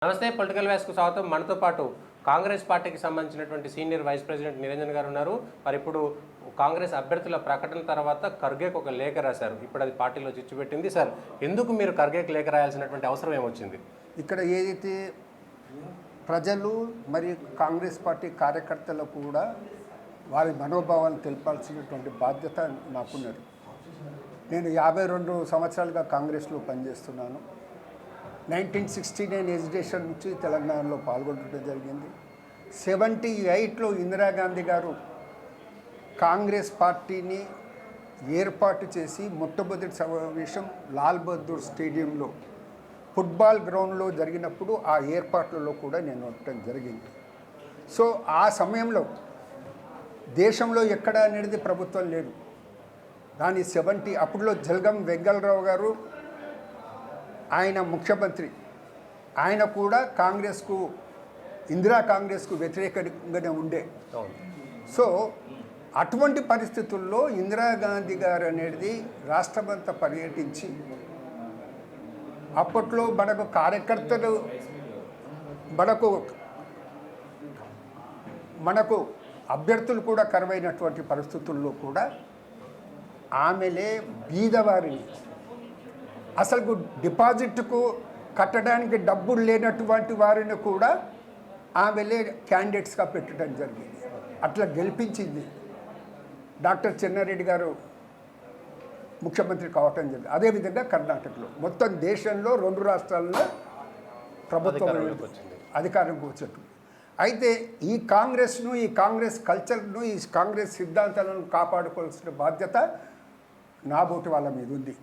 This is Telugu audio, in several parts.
నమస్తే పొలిటికల్ వ్యాస్కు స్వాగతం. మనతో పాటు కాంగ్రెస్ పార్టీకి సంబంధించినటువంటి సీనియర్ వైస్ ప్రెసిడెంట్ నిరంజన్ గారు ఉన్నారు. మరి ఇప్పుడు కాంగ్రెస్ అభ్యర్థుల ప్రకటన తర్వాత ఖర్గేకి ఒక లేఖ రాశారు. ఇప్పుడు అది పార్టీలో చిచ్చుపెట్టింది. సార్, ఎందుకు మీరు ఖర్గేకి లేఖ రాయాల్సినటువంటి అవసరం ఏమొచ్చింది? ఇక్కడ ఏదైతే ప్రజలు మరియు కాంగ్రెస్ పార్టీ కార్యకర్తలు కూడా వారి మనోభావాలను తెలపాల్సినటువంటి బాధ్యత నాకున్నది. నేను 52 సంవత్సరాలుగా కాంగ్రెస్లో పనిచేస్తున్నాను. 1969 ఎజిటేషన్ నుంచి తెలంగాణలో పాల్గొనడం జరిగింది. 78లో ఇందిరాగాంధీ గారు కాంగ్రెస్ పార్టీని ఏర్పాటు చేసి మొట్టమొదటి సమావేశం లాల్ బహదూర్ స్టేడియంలో ఫుట్బాల్ గ్రౌండ్లో జరిగినప్పుడు ఆ ఏర్పాట్లలో కూడా నేను ఉండటం జరిగింది. సో ఆ సమయంలో దేశంలో ఎక్కడ అనేది ప్రభుత్వం లేదు. దాని అప్పుడులో జలగం వెంగళరావు గారు ఆయన ముఖ్యమంత్రి, ఆయన కూడా కాంగ్రెస్కు ఇందిరా కాంగ్రెస్కు వ్యతిరేకంగానే ఉండే. సో అటువంటి పరిస్థితుల్లో ఇందిరాగాంధీ గారు అనేది రాష్ట్రమంతా పర్యటించి అప్పట్లో మనకు కార్యకర్తలు మనకు అభ్యర్థులు కూడా కరువైనటువంటి పరిస్థితుల్లో కూడా ఆమెలే బీదవారిని, అసలు డిపాజిట్కు కట్టడానికి డబ్బులు లేనటువంటి వారిని కూడా ఆమెలే క్యాండిడేట్స్గా పెట్టడం జరిగింది. అట్లా గెలిపించింది. డాక్టర్ చెన్నారెడ్డి గారు ముఖ్యమంత్రి కావటం జరిగింది. అదేవిధంగా కర్ణాటకలో మొత్తం దేశంలో 2 రాష్ట్రాల్లో ప్రభుత్వం అధికారంకి వచ్చేట్టు. అయితే ఈ కాంగ్రెస్ను, ఈ కాంగ్రెస్ కల్చర్ను, ఈ కాంగ్రెస్ సిద్ధాంతాలను కాపాడుకోవాల్సిన బాధ్యత నాబోటి వాళ్ళ మీద ఉంది.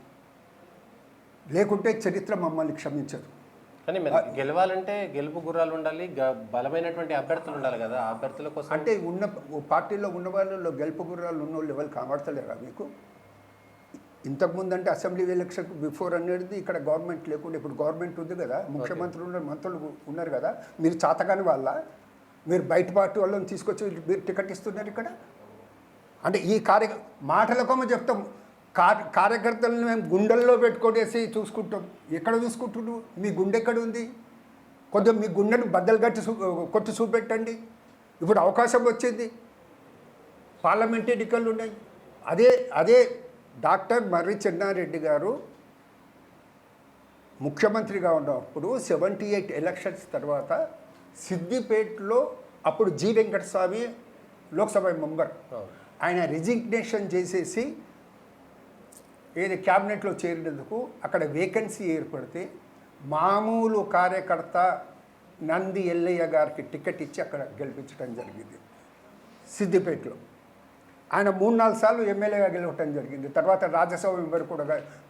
లేకుంటే చరిత్ర మమ్మల్ని క్షమించదు. కానీ గెలవాలంటే గెలుపు గుర్రాలు ఉండాలి, బలమైనటువంటి అభ్యర్థులు ఉండాలి కదా. అభ్యర్థుల కోసం అంటే ఉన్న పార్టీలో ఉన్న వాళ్ళలో గెలుపు గుర్రాలు ఉన్న వాళ్ళు ఎవరు కనబడతలేరా మీకు? ఇంతకుముందు అంటే అసెంబ్లీ ఎలక్షన్కు బిఫోర్ అనేది ఇక్కడ గవర్నమెంట్ లేకుండా, ఇప్పుడు గవర్నమెంట్ ఉంది కదా, ముఖ్యమంత్రులు ఉన్నారు, మంత్రులు ఉన్నారు కదా. మీరు చాతకాని వాళ్ళ, మీరు బయట పార్టీ వాళ్ళని తీసుకొచ్చి మీరు టికెట్ ఇస్తున్నారు ఇక్కడ. అంటే ఈ మాటలకోమ చెప్తాం, కార్యకర్తలను మేము గుండెల్లో పెట్టుకొనేసి చూసుకుంటాం. ఎక్కడ చూసుకుంటున్నావు? మీ గుండె ఎక్కడ ఉంది? కొంచెం మీ గుండెను బద్దలు కొట్టి చూపెట్టండి. ఇప్పుడు అవకాశం వచ్చింది, పార్లమెంట్ ఎన్నికలు ఉన్నాయి. అదే డాక్టర్ మర్రి చెన్నారెడ్డి గారు ముఖ్యమంత్రిగా ఉన్నప్పుడు 78 ఎలక్షన్స్ తర్వాత సిద్దిపేటలో అప్పుడు జి వెంకటస్వామి లోక్సభ మెంబర్, ఆయన రిజిగ్నేషన్ చేసేసి క్యాబినెట్లో చేరినందుకు అక్కడ వేకెన్సీ ఏర్పడితే మామూలు కార్యకర్త నంది ఎల్లయ్య గారికి టికెట్ ఇచ్చి అక్కడ గెలిపించడం జరిగింది. సిద్దిపేటలో ఆయన 3-4 సార్లు ఎమ్మెల్యేగా గెలవటం జరిగింది. తర్వాత రాజ్యసభ మెంబర్ కూడా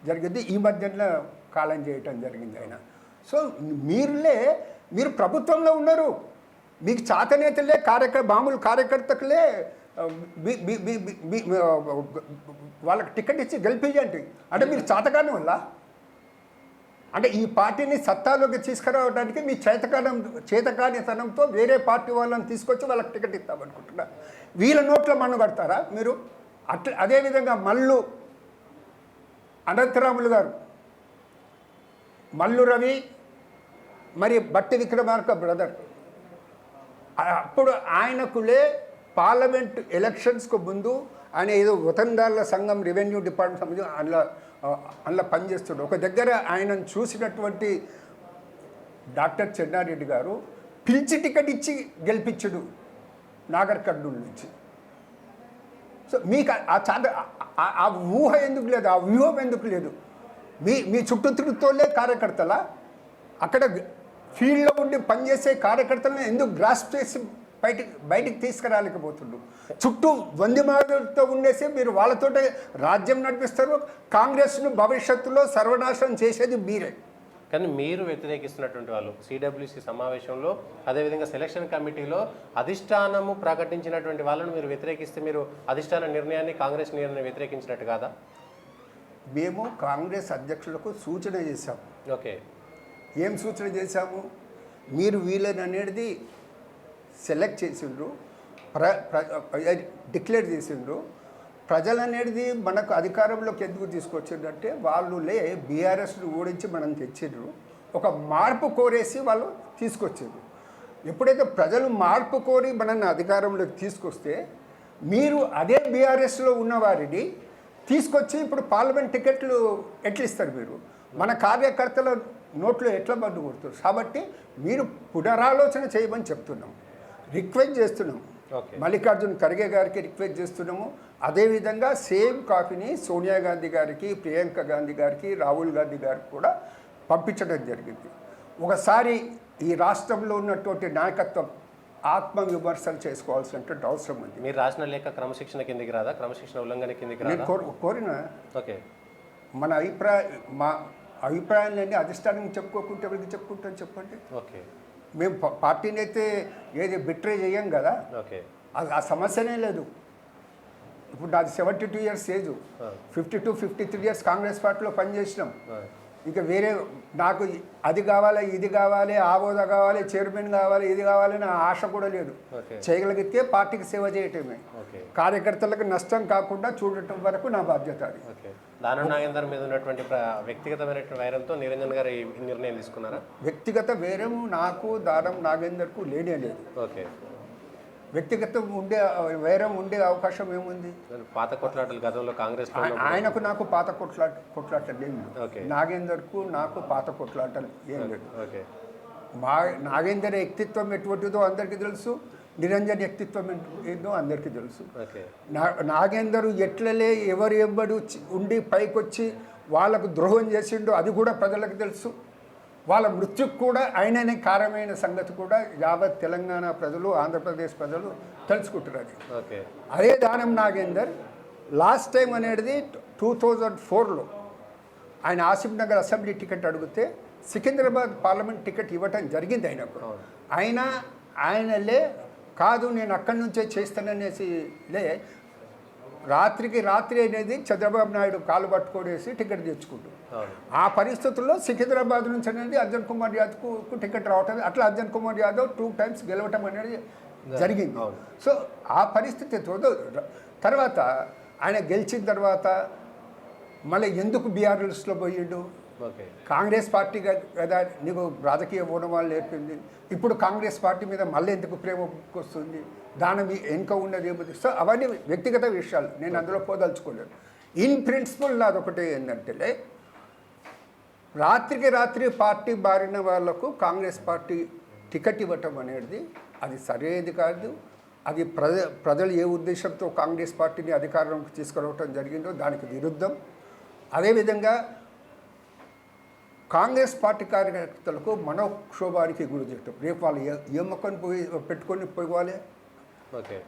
జరిగింది. ఈ మధ్యలో కాలం చేయటం జరిగింది ఆయన. సో మీరు ప్రభుత్వంలో ఉన్నారు, మీకు చాతనేతలే మామూలు కార్యకర్తలే వాళ్ళకి టికెట్ ఇచ్చి గెలిపించండి. అంటే మీరు చాతకాని వల్ల, అంటే ఈ పార్టీని సత్తాలోకి తీసుకురావడానికి మీ చేతకానితనంతో వేరే పార్టీ వాళ్ళని తీసుకొచ్చి వాళ్ళకి టికెట్ ఇస్తామనుకుంటున్నారు. వీళ్ళ నోట్లో మన్ను కడతారా మీరు? అదేవిధంగా అనంతరాములు గారు, మల్లు రవి, మరి బట్టి విక్రమార్క బ్రదర్, అప్పుడు ఆయనకులే పార్లమెంట్ ఎలక్షన్స్కు ముందు ఆయన ఏదో వతందారుల సంఘం రెవెన్యూ డిపార్ట్మెంట్ సంబంధించి అందులో పనిచేస్తున్నాడు. ఒక దగ్గర ఆయనను చూసినటువంటి డాక్టర్ చెన్నారెడ్డి గారు పిలిచి టికెట్ ఇచ్చి గెలిపించడు నాగర్ కర్నూలు నుంచి. సో మీకు ఆ ఊహ ఎందుకు లేదు? ఆ వ్యూహం ఎందుకు లేదు? మీ చుట్టూ తిరుగుతోలే కార్యకర్తలా? అక్కడ ఫీల్డ్లో ఉండి పనిచేసే కార్యకర్తలను ఎందుకు గ్రాస్ప్ చేసి బయటికి తీసుకురాలేకపోతుండ్రు? చుట్టూ వందిమాలతో ఉండేసి మీరు వాళ్ళతోటే రాజ్యం నడిపిస్తారు. కాంగ్రెస్ను భవిష్యత్తులో సర్వనాశనం చేసేది మీరే. కానీ మీరు వ్యతిరేకిస్తున్నటువంటి వాళ్ళు సిడబ్ల్యూసి సమావేశంలో, అదేవిధంగా సెలక్షన్ కమిటీలో అధిష్టానము ప్రకటించినటువంటి వాళ్ళను మీరు వ్యతిరేకిస్తే మీరు అధిష్టాన నిర్ణయాన్ని, కాంగ్రెస్ నిర్ణయాన్ని వ్యతిరేకించినట్టు కాదా? మేము కాంగ్రెస్ అధ్యక్షులకు సూచన చేశాము. ఓకే, ఏం సూచన చేశాము? మీరు వీళ్ళని అనేది సెలెక్ట్ చేసిండ్రు, డిక్లేర్ చేసిండ్రు. ప్రజలు అనేది మనకు అధికారంలోకి ఎందుకు తీసుకొచ్చిందంటే వాళ్ళులే బీఆర్ఎస్ను ఓడించి మనం తెచ్చిండ్రు. ఒక మార్పు కోరేసి వాళ్ళు తీసుకొచ్చారు. ఎప్పుడైతే ప్రజలు మార్పు కోరి మనల్ని అధికారంలోకి తీసుకొస్తే మీరు అదే బీఆర్ఎస్లో ఉన్న వారిని తీసుకొచ్చి ఇప్పుడు పార్లమెంట్ టికెట్లు ఎట్లా ఇస్తారు? మీరు మన కార్యకర్తల నోట్లో ఎట్లా బండు కొడుతారు? కాబట్టి మీరు పునరాలోచన చేయమని చెప్తున్నాం, రిక్వెస్ట్ చేస్తున్నాం. మల్లికార్జున్ ఖర్గే గారికి రిక్వెస్ట్ చేస్తున్నాము. అదేవిధంగా సేమ్ కాపీని సోనియా గాంధీ గారికి, ప్రియాంక గాంధీ గారికి, రాహుల్ గాంధీ గారికి కూడా పంపించడం జరిగింది. ఒకసారి ఈ రాష్ట్రంలో ఉన్నటువంటి నాయకత్వం ఆత్మవిమర్శలు చేసుకోవాల్సినటువంటి అవసరం ఉంది. మీరు రాసిన లేఖ క్రమశిక్షణ కిందికి రాదా? క్రమశిక్షణ ఉల్లంఘన కిందికి రాదా? నేను కోరిన ఓకే, మా అభిప్రాయాలన్నీ అధిష్టానం చెప్పుకోకుంటే ఎవరికి చెప్పుకుంటాం చెప్పండి? ఓకే, మేము పార్టీని అయితే ఏది బిట్రే చేయం కదా, ఓకే, ఆ సమస్యనే లేదు. ఇప్పుడు నాది 72 ఇయర్స్ ఏజ్, 52, 53 ఇయర్స్ కాంగ్రెస్ పార్టీలో పనిచేసినాం. ఇక వేరే నాకు అది కావాలి, ఇది కావాలి, ఆ హోదా కావాలి, చైర్మన్ కావాలి, ఇది కావాలని ఆశ కూడా లేదు. చేయగలిగితే పార్టీకి సేవ చేయటమే, కార్యకర్తలకు నష్టం కాకుండా చూడటం వరకు నా బాధ్యత అది. దానం నాగేందర్ మీద ఉన్నటువంటి వ్యక్తిగతమైనటువంటి వైరంతో నిరంజన్ గారు ఈ నిర్ణయం తీసుకున్నారా? వ్యక్తిగత వైరం నాకు దానం నాగేందర్కు లేనే లేదు. ఓకే, వ్యక్తిగతం వైరం ఉండే అవకాశం ఏముంది? పాత కొట్లాటలు గతంలో కాంగ్రెస్ ఆయనకు నాకు పాత కొట్లాటలు ఏం లేదు. నాగేందర్కు నాకు పాత కొట్లాటలు ఏం లేదు. నాగేందర్ వ్యక్తిత్వం ఎటువంటిదో అందరికీ తెలుసు, నిరంజన్ వ్యక్తిత్వం ఏందో అందరికీ తెలుసు. నాగేందర్ ఎట్లలే ఎవరు ఎవ్వడు ఉండి పైకొచ్చి వాళ్ళకు ద్రోహం చేసిండో అది కూడా ప్రజలకు తెలుసు. వాళ్ళ మృత్యుకు కూడా ఆయననే కారణమైన సంగతి కూడా యావత్ తెలంగాణ ప్రజలు, ఆంధ్రప్రదేశ్ ప్రజలు తెలుసుకుంటారు. అది అదే దానం నాగేందర్ లాస్ట్ టైం అనేది 2004లో ఆయన ఆసిఫ్ నగర్ అసెంబ్లీ టికెట్ అడిగితే సికింద్రాబాద్ పార్లమెంట్ టికెట్ ఇవ్వటం జరిగింది ఆయనకు. ఆయనలే కాదు నేను అక్కడి నుంచే చేస్తాననేసి రాత్రికి రాత్రి అనేది చంద్రబాబు నాయుడు కాలు పట్టుకొనేసి టికెట్ తెచ్చుకుంటాడు. ఆ పరిస్థితుల్లో సికింద్రాబాద్ నుంచి అనేది అర్జున్ కుమార్ యాదవ్కు టికెట్ రావటం, అట్లా అర్జున్ కుమార్ యాదవ్ 2 times గెలవటం అనేది జరిగింది. సో ఆ పరిస్థితి తర్వాత ఆయన గెలిచిన తర్వాత మళ్ళీ ఎందుకు బీఆర్ఎస్లో పోయిండు? కాంగ్రెస్ పార్టీ కదా నీకు రాజకీయ ఓనమాలు నేర్పింది. ఇప్పుడు కాంగ్రెస్ పార్టీ మీద మళ్ళీ ఎందుకు ప్రేమ వస్తుంది? దాని వెనుక ఉన్నది ఏమిటి? సో అవన్నీ వ్యక్తిగత విషయాలు, నేను అందులో పోదలుచుకోలేదు. ఇన్ ప్రిన్సిపల్ నాది ఒకటే ఏంటంటే, రాత్రికి రాత్రి పార్టీ బారిన వాళ్లకు కాంగ్రెస్ పార్టీ టికెట్ ఇవ్వటం అనేది అది సరైనది కాదు. అది ప్రజలు ఏ ఉద్దేశంతో కాంగ్రెస్ పార్టీని అధికారంలోకి తీసుకురావటం జరిగిందో దానికి విరుద్ధం. అదేవిధంగా కాంగ్రెస్ పార్టీ కార్యకర్తలకు మనోక్షోభానికి గురి చేయటం. రేపు వాళ్ళు ఏ మొక్కను పెట్టుకొని పోవాలి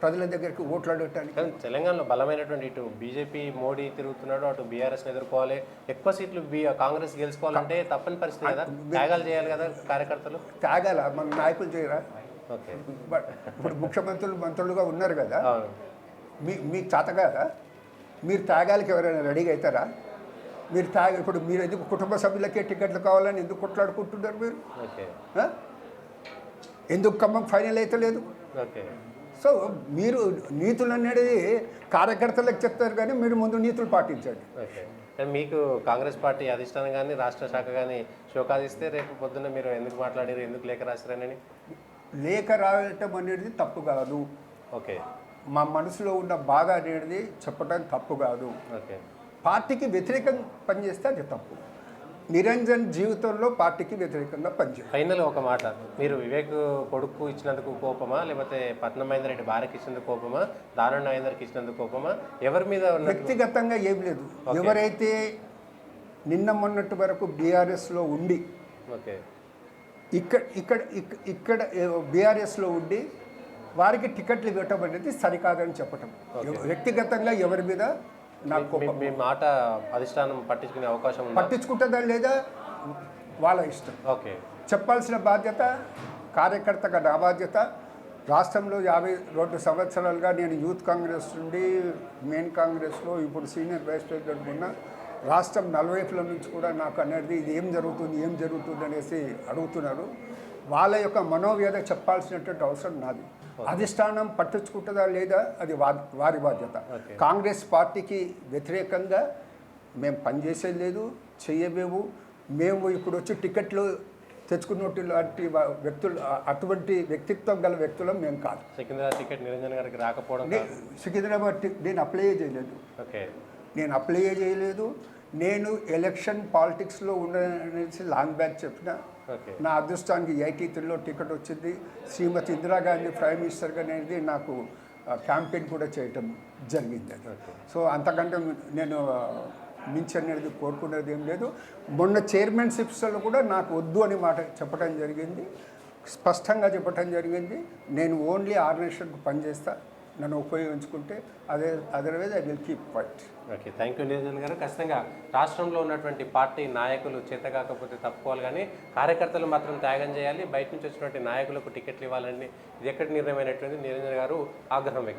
ప్రజల దగ్గరికి ఓట్లు అడగటానికి. తెలంగాణలో బలమైనటువంటి ఇటు బీజేపీ మోడీ తిరుగుతున్నాడు, అటు బీఆర్ఎస్ని ఎదుర్కోవాలి, ఎక్కువ సీట్లు కాంగ్రెస్ గెలుచుకోవాలంటే తప్పని పరిస్థితి కదా, త్యాగాలు చేయాలి కదా కార్యకర్తలు. త్యాగాల మన నాయకులు చేయరా? ఇప్పుడు మంత్రులుగా ఉన్నారు కదా, మీకు చేత కదా? మీరు త్యాగాలకి ఎవరైనా రెడీగా అవుతారా? మీరు ఇప్పుడు మీరు ఎందుకు కుటుంబ సభ్యులకే టికెట్లు కావాలని ఎందుకు కొట్లాడుకుంటున్నారు? మీరు ఎందుకు ఖమ్మం ఫైనల్ అయితే లేదు? సో మీరు నీతులు అనేది కార్యకర్తలకు చెప్తారు, కానీ మీరు ముందు నీతులు పాటించండి. మీకు కాంగ్రెస్ పార్టీ అధిష్టానం కానీ రాష్ట్ర శాఖ కానీ షోకాదిస్తే రేపు పొద్దున్న మీరు ఎందుకు మాట్లాడారు, ఎందుకు లేఖ రాశారని? లేఖ రాయటం అనేది తప్పు కాదు. ఓకే, మా మనసులో ఉన్న బాధ అనేది చెప్పడం తప్పు కాదు. ఓకే, పార్టీకి వ్యతిరేకంగా పనిచేస్తే అది తప్పు. నిరంజన్ జీవితంలో పార్టీకి వ్యతిరేకంగా పనిచేయాలి. ఫైనల్ ఒక మాట, మీరు వివేక్ కొడుకు ఇచ్చినందుకు కోపమా, లేకపోతే పట్నం మహేందర్ రెడ్డి భార్యకి ఇచ్చినందుకు కోపమా, దానం నాగేందర్కి ఇచ్చినందుకు కోపమా? ఎవరి మీద? వ్యక్తిగతంగా ఏం లేదు. ఎవరైతే నిన్న మొన్నటి వరకు బీఆర్ఎస్లో ఉండి ఇక్కడ బీఆర్ఎస్లో ఉండి వారికి టికెట్లు ఇవ్వటం అనేది సరికాదని చెప్పటం. వ్యక్తిగతంగా ఎవరి మీద నాకు మీ మాట అధిష్టానం పట్టించుకునే అవకాశం పట్టించుకుంటుందా లేదా వాళ్ళ ఇష్టం. ఓకే, చెప్పాల్సిన బాధ్యత కార్యకర్తగా నా బాధ్యత. రాష్ట్రంలో 52 సంవత్సరాలుగా నేను యూత్ కాంగ్రెస్ నుండి మెయిన్ కాంగ్రెస్లో ఇప్పుడు సీనియర్ వైస్ ప్రెసిడెంట్ ఉన్న రాష్ట్రం నలువైపుల నుంచి కూడా నాకు అనేది ఇది ఏం జరుగుతుంది అనేసి అడుగుతున్నారు. వాళ్ళ యొక్క మనోవ్యధ చెప్పాల్సినటువంటి అవసరం నాది. అధిష్టానం పట్టించుకుంటుందా లేదా అది వారి బాధ్యత. కాంగ్రెస్ పార్టీకి వ్యతిరేకంగా మేము పనిచేసేది లేదు, చెయ్యమేము. మేము ఇప్పుడు వచ్చి టికెట్లు తెచ్చుకున్నట్టు లాంటి వ్యక్తులు, అటువంటి వ్యక్తిత్వం గల వ్యక్తులం మేము కాదు. సికింద్రాబాద్ టికెట్ నిరంజన్ గారికి రాకపోవడం సికింద్రాబాద్ నేను అప్లై చేయలేదు. ఓకే, నేను అప్లై చేయలేదు. నేను ఎలక్షన్ పాలిటిక్స్లో ఉండనేసి లాంగ్ బ్యాక్ చెప్పిన. ఓకే, నా అదృష్టానికి 83లో టికెట్ వచ్చింది. శ్రీమతి ఇందిరాగాంధీ ప్రైమ్ మినిస్టర్గా అనేది నాకు క్యాంపెయిన్ కూడా చేయటం జరిగింది. సో అంతకంటే నేను మించి అనేది కోరుకునేది ఏం లేదు. మొన్న చైర్మన్షిప్స్లో కూడా నాకు వద్దు అని మాట చెప్పడం జరిగింది, స్పష్టంగా చెప్పడం జరిగింది. నేను ఓన్లీ ఆర్గనైజేషన్కు పనిచేస్తా, నన్ను ఉపయోగించుకుంటే otherwise I will keep fight. Okay, thank you Niranjan గారు. ఖచ్చితంగా రాష్ట్రంలో ఉన్నటువంటి పార్టీ నాయకులు చేత కాకపోతే తప్పుకోవాలి, కానీ కార్యకర్తలు మాత్రం త్యాగం చేయాలి. బయట నుంచి వచ్చినటువంటి నాయకులకు టికెట్లు ఇవ్వాలని ఇది ఎక్కడి నిర్ణయమైనటువంటి నిరంజన్ గారు ఆగ్రహం వ్యక్తం